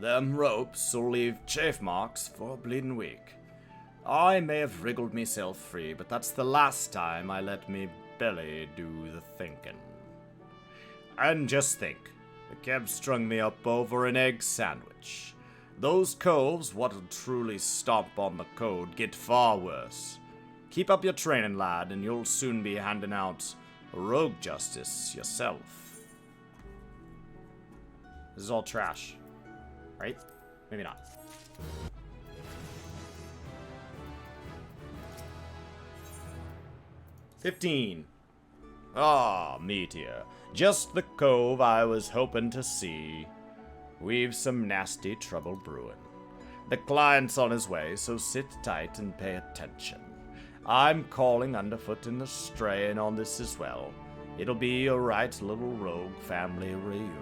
Them ropes'll leave chafe marks for a bleeding week. I may have wriggled myself free, but that's the last time I let me belly do the thinking. And just think, the Kev strung me up over an egg sandwich. Those coves what'll truly stomp on the code get far worse. Keep up your training, lad, and you'll soon be handing out rogue justice yourself. This is all trash. Right? Maybe not. $15. Ah, meteor. Just the cove I was hoping to see. We've some nasty trouble brewing. The client's on his way, so sit tight and pay attention. I'm calling underfoot and Astraean on this as well. It'll be a right little rogue family reunion.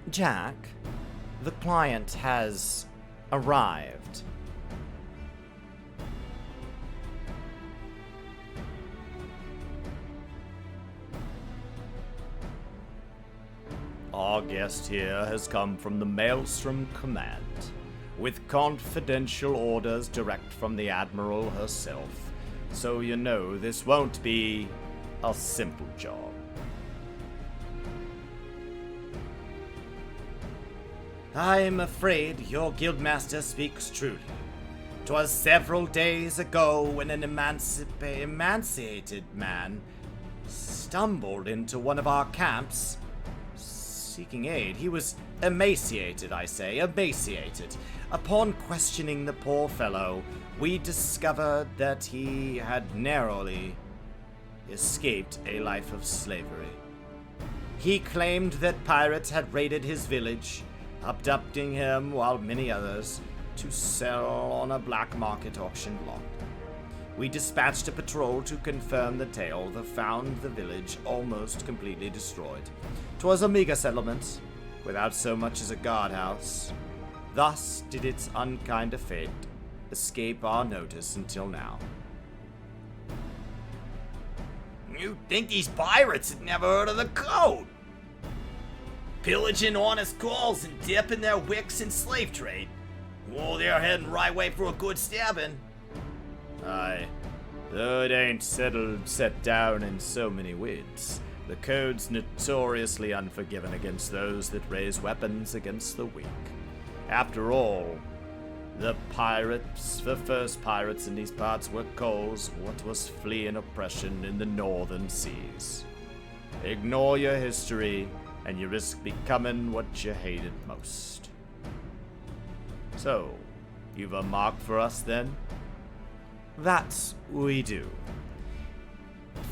Jack, the client has arrived. Our guest here has come from the Maelstrom Command, with confidential orders direct from the Admiral herself, so you know this won't be a simple job. I'm afraid your guildmaster speaks truly. 'Twas several days ago when an emancipated man stumbled into one of our camps, seeking aid. He was emaciated, I say, emaciated. Upon questioning the poor fellow, we discovered that he had narrowly escaped a life of slavery. He claimed that pirates had raided his village, abducting him while many others to sell on a black market auction block. We dispatched a patrol to confirm the tale, that found the village almost completely destroyed. 'Twas a meager settlement, without so much as a guardhouse. Thus did its unkind fate escape our notice until now. You'd think these pirates had never heard of the code. Pillaging honest calls and dipping their wicks in slave trade. Well, they're heading right way for a good stabbing. Aye, though it ain't set down in so many words. The code's notoriously unforgiving against those that raise weapons against the weak. After all, the first pirates in these parts were Coles, what was fleeing oppression in the northern seas. Ignore your history, and you risk becoming what you hated most. So, you've a mark for us then? That we do.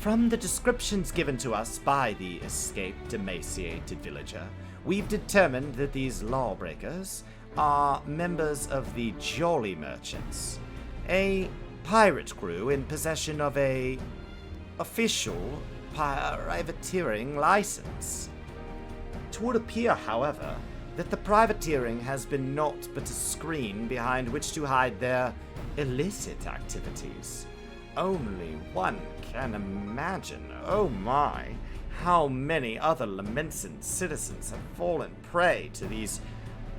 From the descriptions given to us by the escaped emaciated villager, we've determined that these lawbreakers are members of the Jolly Merchants, a pirate crew in possession of a official privateering license. It would appear, however, that the privateering has been naught but a screen behind which to hide their illicit activities. Only one can imagine, oh my, how many other lamented citizens have fallen prey to these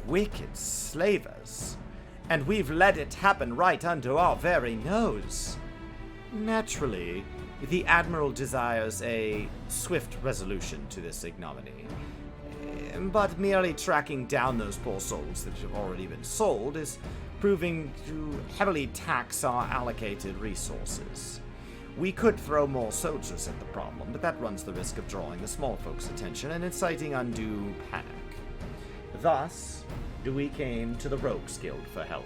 wicked slavers, and we've let it happen right under our very nose. Naturally, the Admiral desires a swift resolution to this ignominy, but merely tracking down those poor souls that have already been sold is proving to heavily tax our allocated resources. We could throw more soldiers at the problem, but that runs the risk of drawing the small folks' attention and inciting undue panic. Thus, we came to the Rogues Guild for help.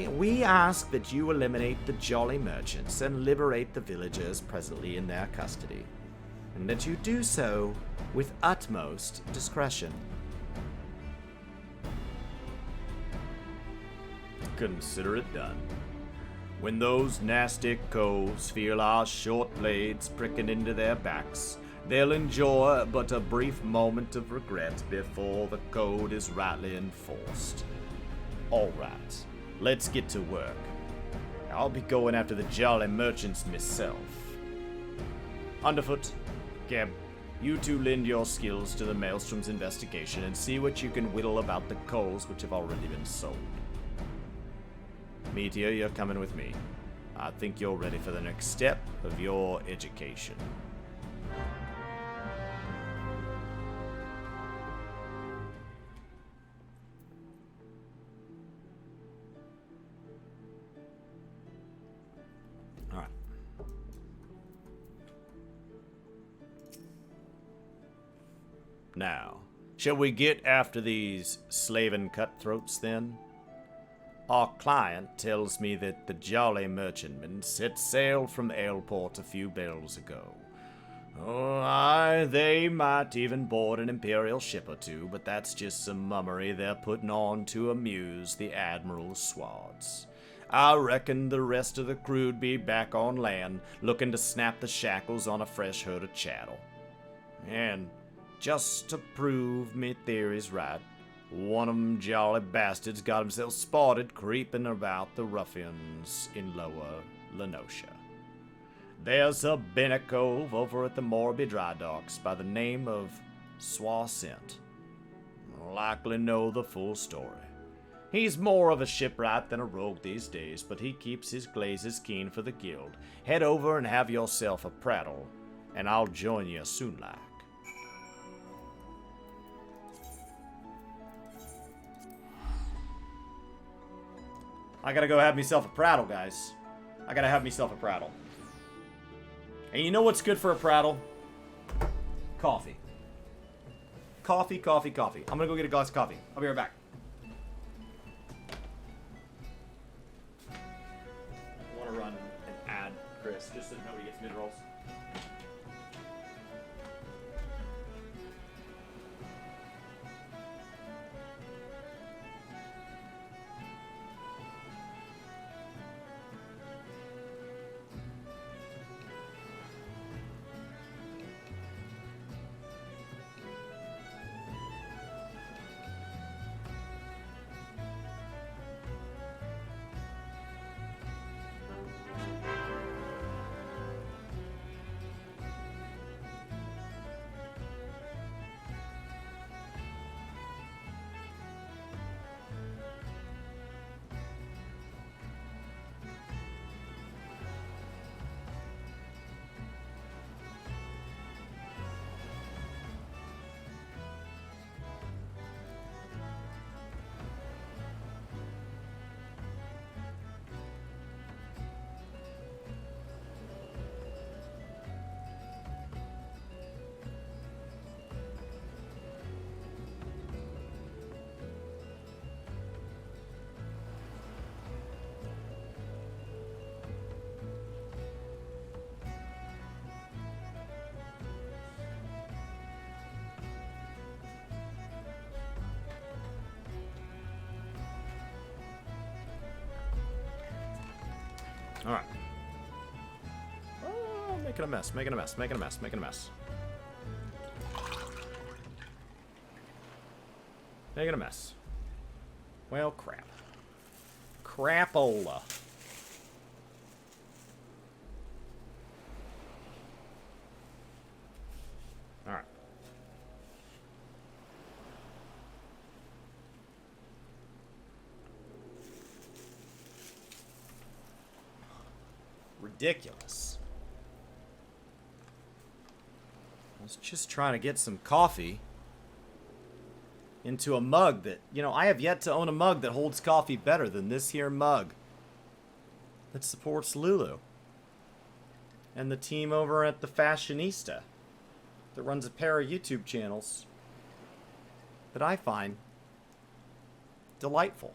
We ask that you eliminate the Jolly Merchants and liberate the villagers presently in their custody, and that you do so with utmost discretion. Consider it done. When those nasty coves feel our short blades pricking into their backs, they'll enjoy but a brief moment of regret before the code is rightly enforced. All right, let's get to work. I'll be going after the Jolly Merchants myself. Underfoot, Geb, you two lend your skills to the Maelstrom's investigation and see what you can whittle about the coals which have already been sold. Meteor, you're coming with me. I think you're ready for the next step of your education. Alright. Now, shall we get after these slaving cutthroats then? Our client tells me that the Jolly Merchantmen set sail from Aleport a few bells ago. Oh, aye, they might even board an Imperial ship or two, but that's just some mummery they're putting on to amuse the Admiral's swads. I reckon the rest of the crew'd be back on land, looking to snap the shackles on a fresh herd of chattel. And just to prove me theory's right, one of them jolly bastards got himself spotted creeping about the ruffians in Lower Lenosha. There's a Bennett Cove over at the Morby Dry Docks by the name of Swasent. Likely know the full story. He's more of a shipwright than a rogue these days, but he keeps his glazes keen for the guild. Head over and have yourself a prattle, and I'll join you soon like. I gotta go have myself a prattle, guys. I gotta have myself a prattle. And you know what's good for a prattle? Coffee. Coffee, coffee, coffee. I'm gonna go get a glass of coffee. I'll be right back. I wanna run an ad, Chris, just so nobody gets mid-rolls. Alright. Oh, making a mess, making a mess, making a mess, making a mess. Making a mess. Well, crap. Crapola. Alright. Ridiculous. I was just trying to get some coffee into a mug that, you know, I have yet to own a mug that holds coffee better than this here mug that supports Lulu and the team over at the Fashionista that runs a pair of YouTube channels that I find delightful.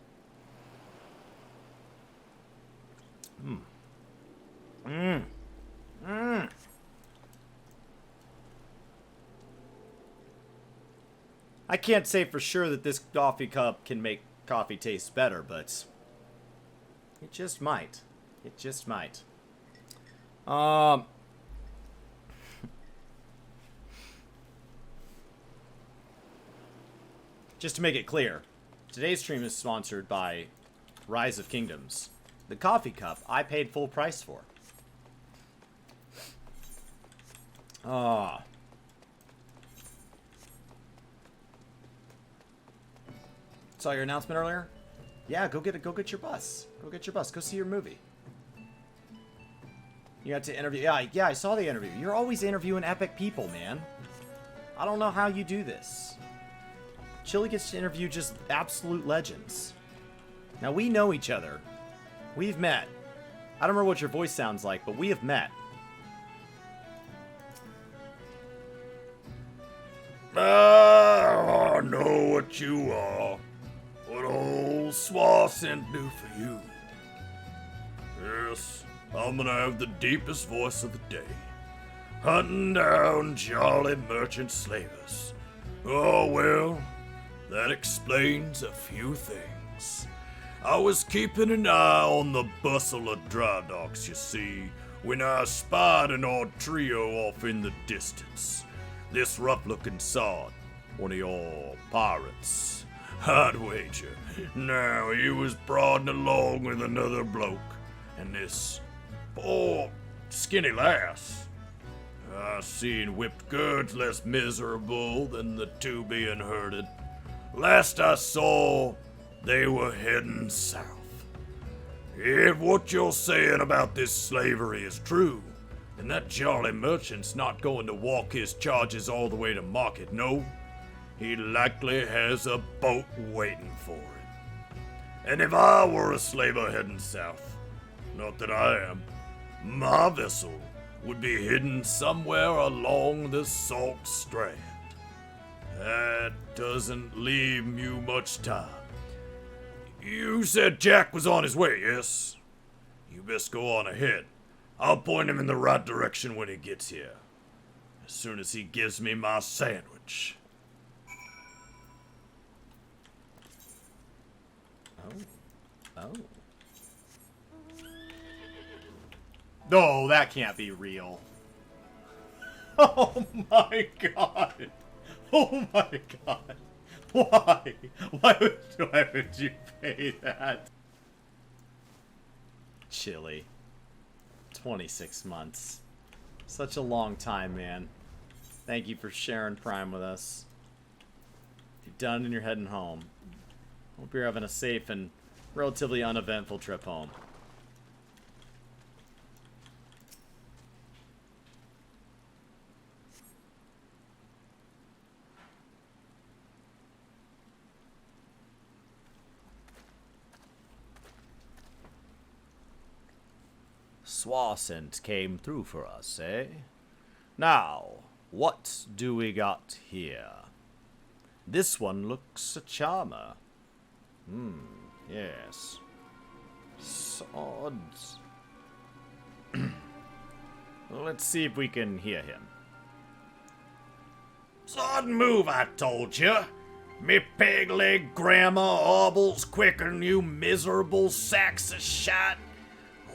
I can't say for sure that this coffee cup can make coffee taste better, but it just might. It just might. Just to make it clear, today's stream is sponsored by Rise of Kingdoms. The coffee cup I paid full price for. Ah. Saw your announcement earlier? Yeah, go get it. Go get your bus. Go get your bus. Go see your movie. You got to interview. Yeah, I saw the interview. You're always interviewing epic people, man. I don't know how you do this. Chili gets to interview just absolute legends. Now, we know each other. We've met. I don't remember what your voice sounds like, but we have met. I know what you are. What old Swassend do for you. Yes, I'm gonna have the deepest voice of the day. Hunting down jolly merchant slavers. Oh well, that explains a few things. I was keeping an eye on the bustle of dry docks, you see, when I spied an odd trio off in the distance. This rough-looking sod, one of your pirates, I'd wager. Now he was brooding along with another bloke, and this poor, skinny lass. I seen whipped goods less miserable than the two being herded. Last I saw, they were heading south. If what you're saying about this slavery is true, then that jolly merchant's not going to walk his charges all the way to market, no. He likely has a boat waiting for him. And if I were a slaver heading south, not that I am, my vessel would be hidden somewhere along the Salt Strand. That doesn't leave you much time. You said Jack was on his way, yes? You best go on ahead. I'll point him in the right direction when he gets here. As soon as he gives me my sandwich. Oh. No, that can't be real. Oh my god. Oh my god. Why? Why would you pay that? Chili. 26 months. Such a long time, man. Thank you for sharing Prime with us. You're done and you're heading home. Hope you're having a safe and relatively uneventful trip home. Swassend came through for us, eh? Now, what do we got here? This one looks a charmer. Yes. Swords. Let's see if we can hear him. Sudden move, I told you. Me peg-leg grandma hobbles quicker'n you miserable sacks of shite.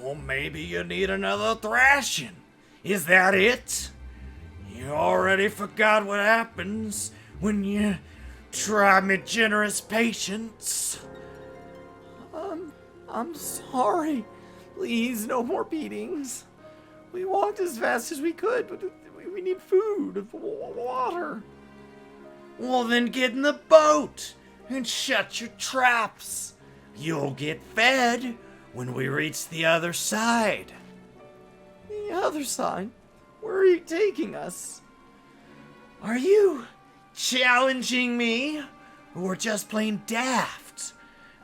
Or maybe you need another thrashing. Is that it? You already forgot what happens when you try me generous patience. I'm sorry. Please, no more beatings. We walked as fast as we could, but we need food, water. Well, then get in the boat and shut your traps. You'll get fed when we reach the other side. The other side? Where are you taking us? Are you challenging me? Or just plain daft?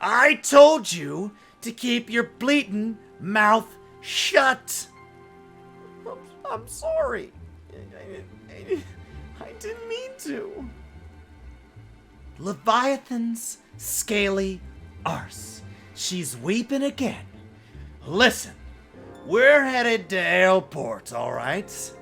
I told you to keep your bleatin' mouth shut. I'm sorry. I didn't mean to. Leviathan's scaly arse. She's weeping again. Listen, we're headed to Airport, alright?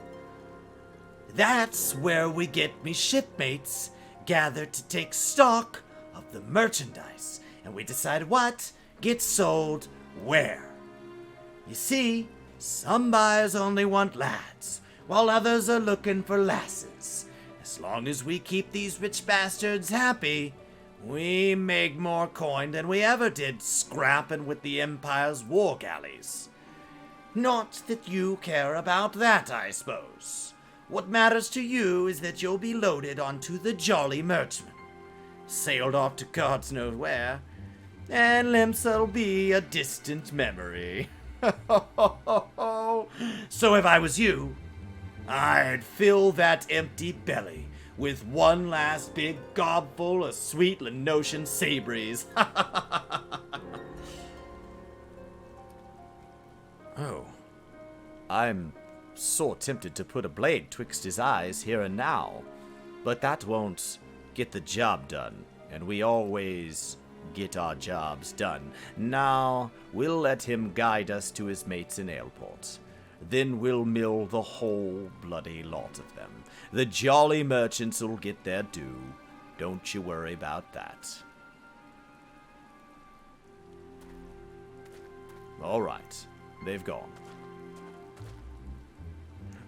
That's where we get me shipmates gathered to take stock of the merchandise, and we decide what gets sold where. You see, some buyers only want lads, while others are looking for lasses. As long as we keep these rich bastards happy, We make more coin than we ever did scrapping with the Empire's war galleys. Not that you care about that, I suppose. What matters to you is that you'll be loaded onto the Jolly Merchantman, sailed off to God's knows where, and Limsa'll be a distant memory. So if I was you, I'd fill that empty belly with one last big gobful of sweet Lenosian sabries. Oh, I'm sore tempted to put a blade twixt his eyes here and now, but that won't get the job done, and we always get our jobs done. Now, we'll let him guide us to his mates in Aleport. Then we'll mill the whole bloody lot of them. The jolly merchants will get their due. Don't you worry about that. All right, they've gone.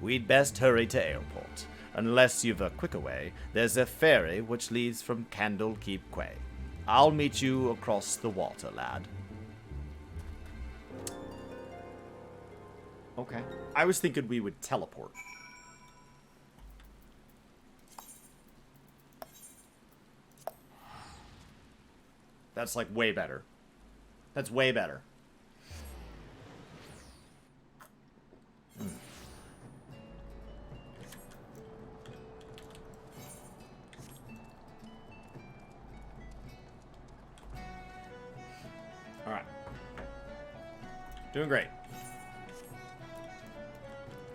We'd best hurry to Aleport. Unless you've a quicker way, there's a ferry which leads from Candlekeep Quay. I'll meet you across the water, lad. Okay. I was thinking we would teleport. That's like way better. That's way better. Alright. Doing great.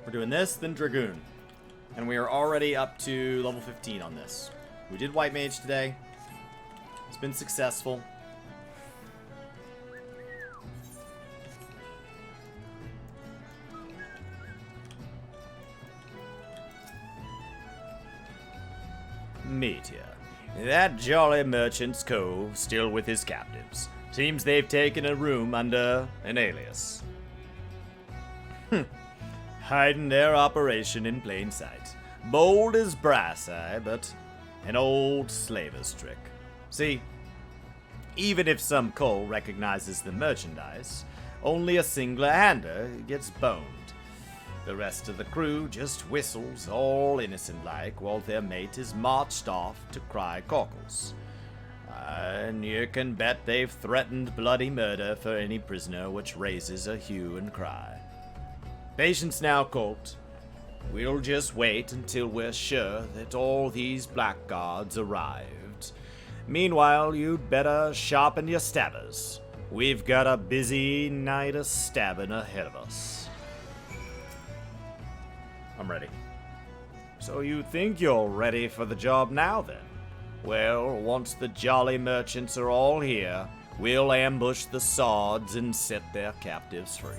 We're doing this, then Dragoon. And we are already up to level 15 on this. We did White Mage today. It's been successful. Meteor. That jolly merchant's cove still with his captives. Seems they've taken a room under an alias. Hiding their operation in plain sight. Bold as brass, but an old slaver's trick. See, even if some coal recognizes the merchandise, only a single-hander gets boned. The rest of the crew just whistles all innocent-like while their mate is marched off to cry cockles. And you can bet they've threatened bloody murder for any prisoner which raises a hue and cry. Patience now, Colt. We'll just wait until we're sure that all these blackguards arrived. Meanwhile, you'd better sharpen your stabbers. We've got a busy night of stabbing ahead of us. I'm ready. So you think you're ready for the job now, then? Well, once the jolly merchants are all here, we'll ambush the sods and set their captives free.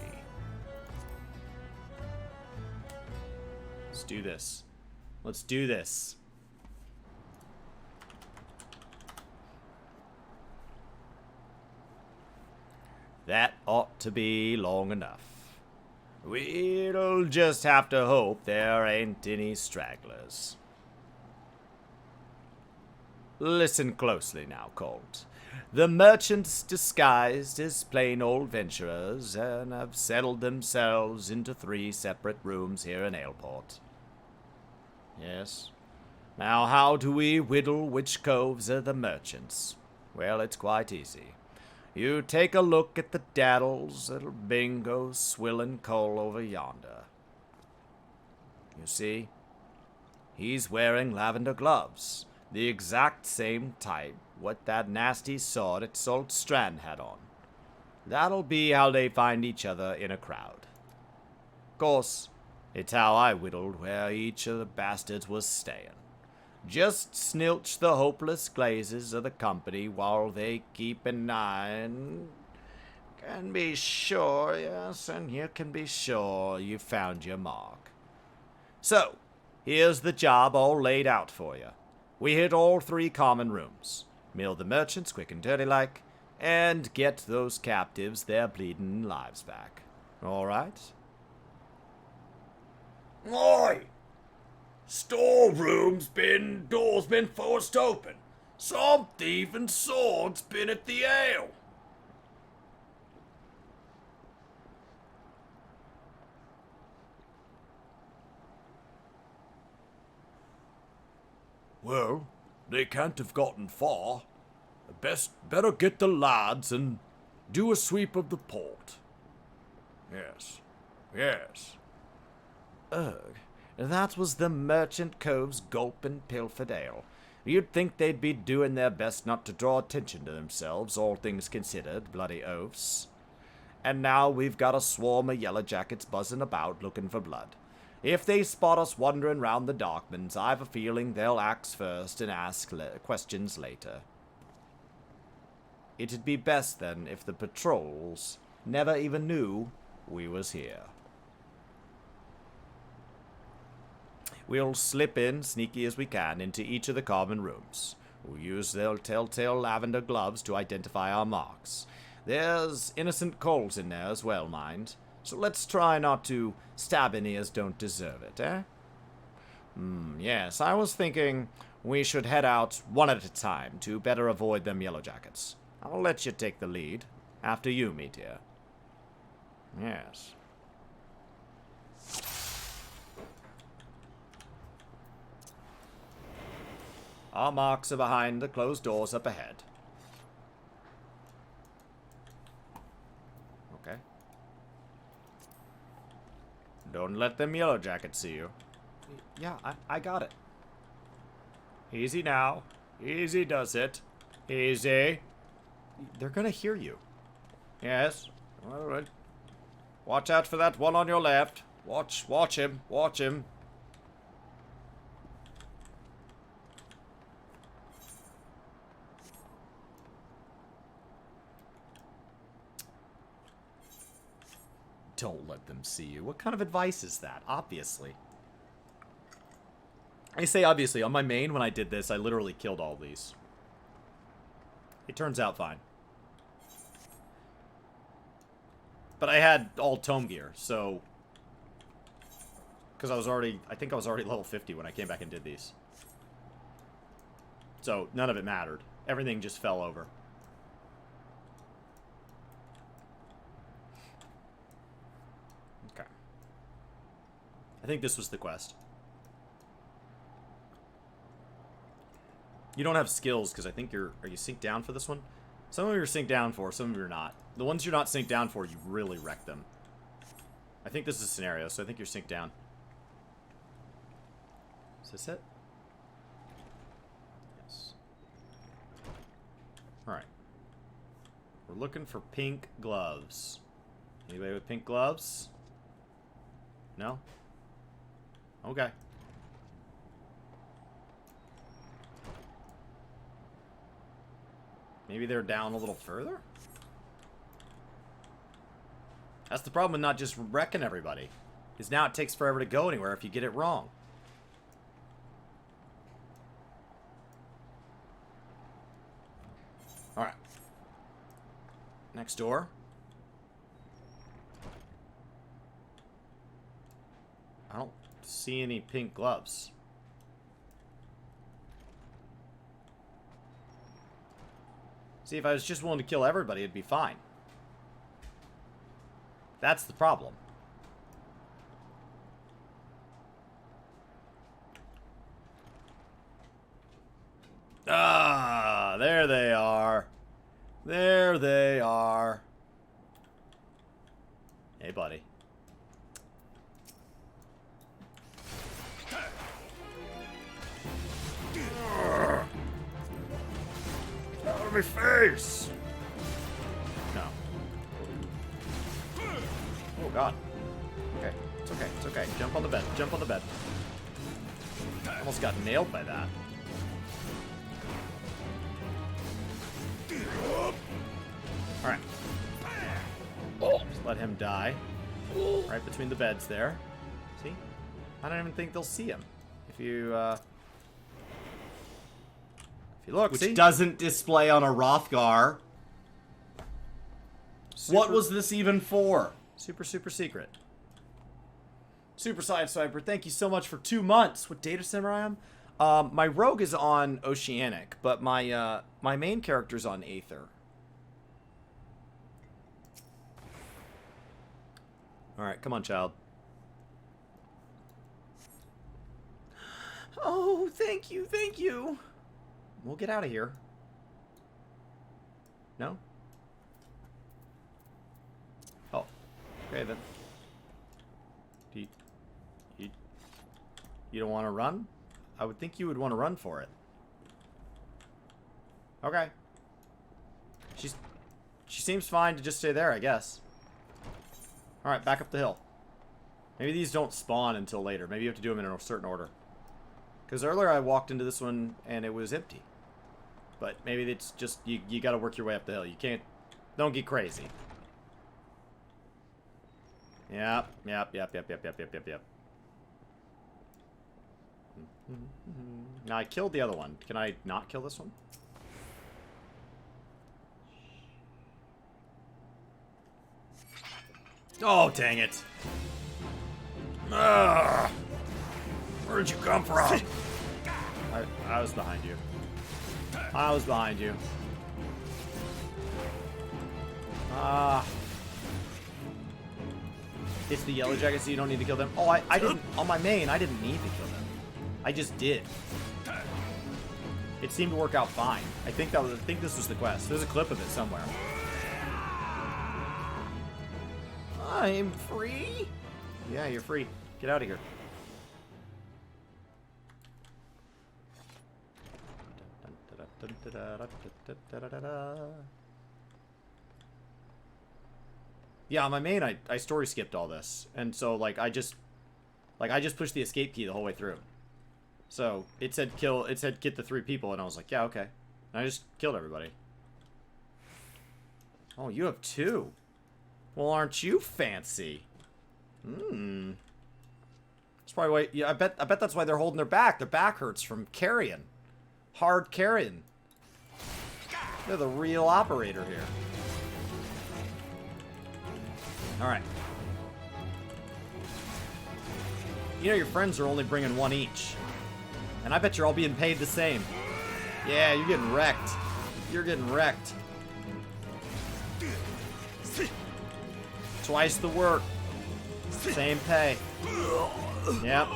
Let's do this. Let's do this. That ought to be long enough. We'll just have to hope there ain't any stragglers. Listen closely now, Colt. The merchants disguised as plain old venturers and have settled themselves into 3 separate rooms here in Aleport. Yes. Now how do we whittle which coves are the merchants? Well, it's quite easy. You take a look at the daddles little Bingo swilling coal over yonder. You see? He's wearing lavender gloves, the exact same type what that nasty sod at Salt Strand had on. That'll be how they find each other in a crowd. Course, it's how I whittled where each of the bastards was staying. Just snilch the hopeless glazes of the company while they keep an eye and can be sure, yes, and you can be sure you found your mark. So, here's the job all laid out for you. We hit all 3 common rooms, mill the merchants quick and dirty like, and get those captives their bleeding lives back. All right? Oi! Storeroom's door's been forced open. Some thieving sword's been at the ale. Well, they can't have gotten far. Better get the lads and do a sweep of the port. Yes, yes. Ugh, that was the Merchant Cove's Gulp and Pilfered Ale. You'd think they'd be doing their best not to draw attention to themselves, all things considered, bloody oafs. And now we've got a swarm of yellow jackets buzzing about looking for blood. If they spot us wandering round the Darkmans, I've a feeling they'll axe first and ask questions later. It'd be best, then, if the patrols never even knew we was here. We'll slip in, sneaky as we can, into each of the common rooms. We'll use their telltale lavender gloves to identify our marks. There's innocent coals in there as well, mind. So let's try not to stab any as don't deserve it, eh? Yes, I was thinking we should head out one at a time to better avoid them yellow jackets. I'll let you take the lead, after you meet here. Yes. Our marks are behind the closed doors up ahead. Okay. Don't let them yellow jackets see you. Yeah, I got it. Easy now. Easy does it. Easy. They're gonna hear you. Yes. All right. Watch out for that one on your left. Watch him. Watch him. Don't let them see you. What kind of advice is that? Obviously. I say obviously. On my main, when I did this, I literally killed all these. It turns out fine. But I had all tome gear, so... Because I think I was already level 50 when I came back and did these. So, none of it mattered. Everything just fell over. Okay. I think this was the quest. You don't have skills, because I think you're... Are you synced down for this one? Some of you are synced down for, some of you are not. The ones you're not synced down for, you really wreck them. I think this is a scenario, so I think you're synced down. Is this it? Yes. Alright. We're looking for pink gloves. Anybody with pink gloves? No? Okay. Maybe they're down a little further? That's the problem with not just wrecking everybody. Is now it takes forever to go anywhere if you get it wrong. Alright. Next door. I don't see any pink gloves. See, if I was just willing to kill everybody, it'd be fine. That's the problem. Ah, there they are. There they are. Hey, buddy. Out of my face! No. Oh, God. Okay. It's okay. It's okay. Jump on the bed. Jump on the bed. Almost got nailed by that. Alright. Just let him die. Right between the beds there. See? I don't even think they'll see him. If you look, Which see? doesn't display on a Rothgar. What was this even for? Super secret. Super Side Swiper, thank you so much for 2 months. What data center I am? My rogue is on Oceanic, but my my main character's on Aether. All right, come on, child. Oh, thank you, thank you. We'll get out of here. No? Oh, okay then. You don't want to run? I would think you would want to run for it. Okay. She seems fine to just stay there, I guess. Alright, back up the hill. Maybe these don't spawn until later. Maybe you have to do them in a certain order. Because earlier I walked into this one and it was empty. But maybe it's just, you gotta work your way up the hill. You can't, don't get crazy. Yep. Now I killed the other one. Can I not kill this one? Oh, dang it. Where'd you come from? I was behind you. I was behind you. It's the yellow jackets, so you don't need to kill them. Oh, I didn't, on my main, I didn't need to kill them. I just did. It seemed to work out fine. I think this was the quest. There's a clip of it somewhere. I'm free? Yeah, you're free. Get out of here. Yeah, on my main, I story skipped all this. And so, like, I just pushed the escape key the whole way through. So, it said get the 3 people, and I was like, yeah, okay. And I just killed everybody. Oh, you have 2. Well, aren't you fancy? Hmm. That's probably why, yeah, I bet that's why they're holding their back. Their back hurts from carrying. Hard carrying. They're the real operator here. Alright. You know your friends are only bringing 1 each. And I bet you're all being paid the same. Yeah, you're getting wrecked. You're getting wrecked. Twice the work. Same pay. Yep.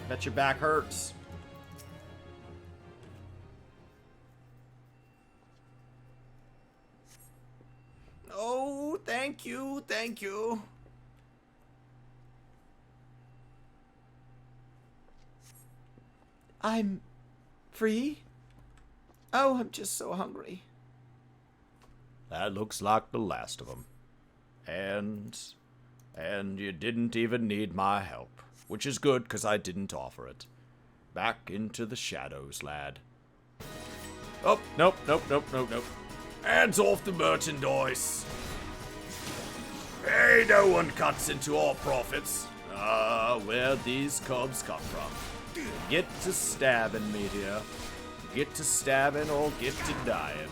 Bet your back hurts. Oh, thank you, thank you. I'm free? Oh, I'm just so hungry. That looks like the last of them. And you didn't even need my help, which is good because I didn't offer it. Back into the shadows, lad. Oh, nope. Hands off the merchandise. Hey, no one cuts into our profits. Where'd these cubs come from? Get to stabbing, Meteor. Get to stabbing or get to dying.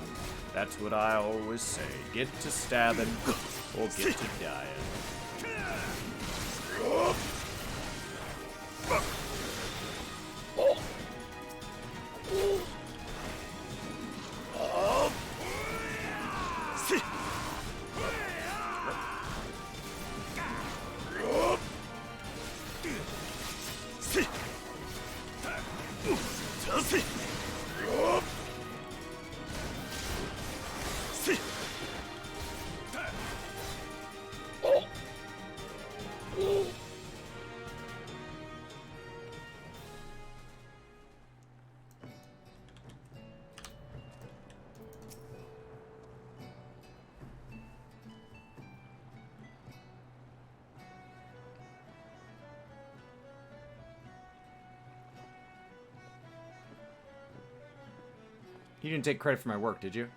That's what I always say. Get to stabbing or get to dying. You didn't take credit for my work, did you?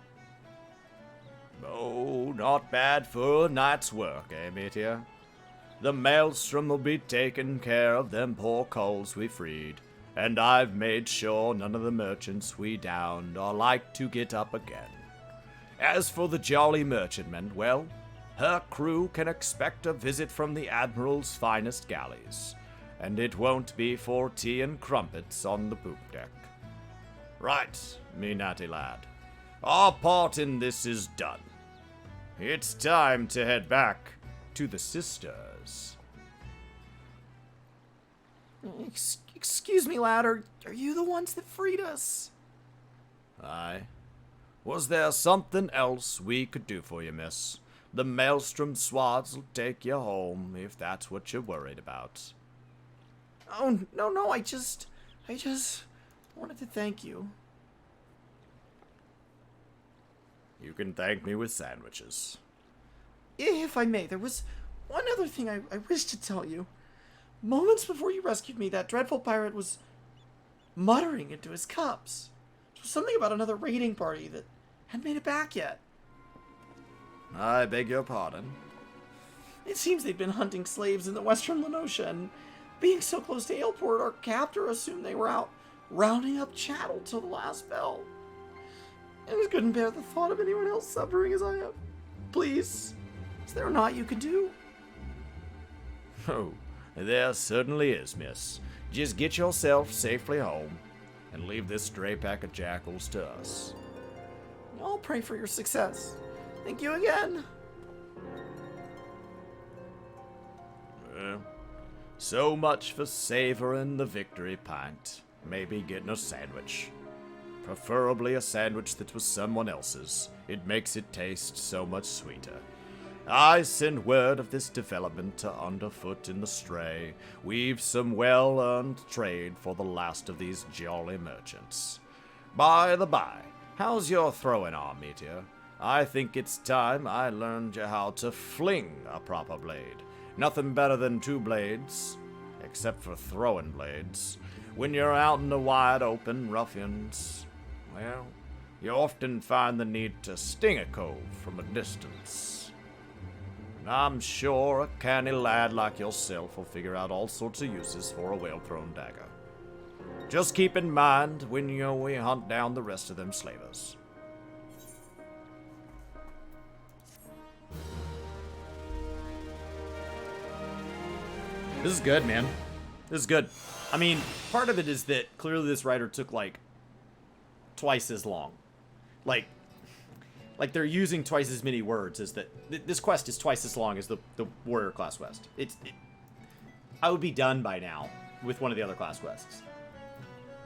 Oh, not bad for a night's work, eh, Meteor? The maelstrom will be taking care of them poor coals we freed, and I've made sure none of the merchants we downed are like to get up again. As for the jolly merchantman, well, her crew can expect a visit from the Admiral's finest galleys, and it won't be for tea and crumpets on the poop deck. Right, me natty lad. Our part in this is done. It's time to head back to the sisters. Excuse me, lad, are you the ones that freed us? Aye. Was there something else we could do for you, miss? The Maelstrom Swads will take you home if that's what you're worried about. Oh, no, I just wanted to thank you. You can thank me with sandwiches. If I may, there was one other thing I wish to tell you. Moments before you rescued me, that dreadful pirate was muttering into his cups. It was something about another raiding party that hadn't made it back yet. I beg your pardon. It seems they'd been hunting slaves in the western Lenosha, and being so close to Aleport, our captor assumed they were out rounding up chattel till the last bell. I just couldn't bear the thought of anyone else suffering as I have. Please, is there not you could do? Oh, there certainly is, miss. Just get yourself safely home and leave this stray pack of jackals to us. I'll pray for your success. Thank you again. Well, so much for savoring the victory pint. Maybe getting a sandwich. Preferably a sandwich that was someone else's. It makes it taste so much sweeter. I send word of this development to Underfoot in the Stray. We've some well-earned trade for the last of these jolly merchants. By the by, how's your throwing arm, Meteor? I think it's time I learned you how to fling a proper blade. Nothing better than two blades, except for throwing blades. When you're out in the wide open, ruffians, well, you often find the need to sting a cove from a distance. And I'm sure a canny lad like yourself will figure out all sorts of uses for a well-thrown dagger. Just keep in mind when we hunt down the rest of them slavers. This is good, man. This is good. I mean, part of it is that clearly this writer took, like, twice as long. Like they're using twice as many words as that. This quest is twice as long as the warrior class quest. I would be done by now with one of the other class quests.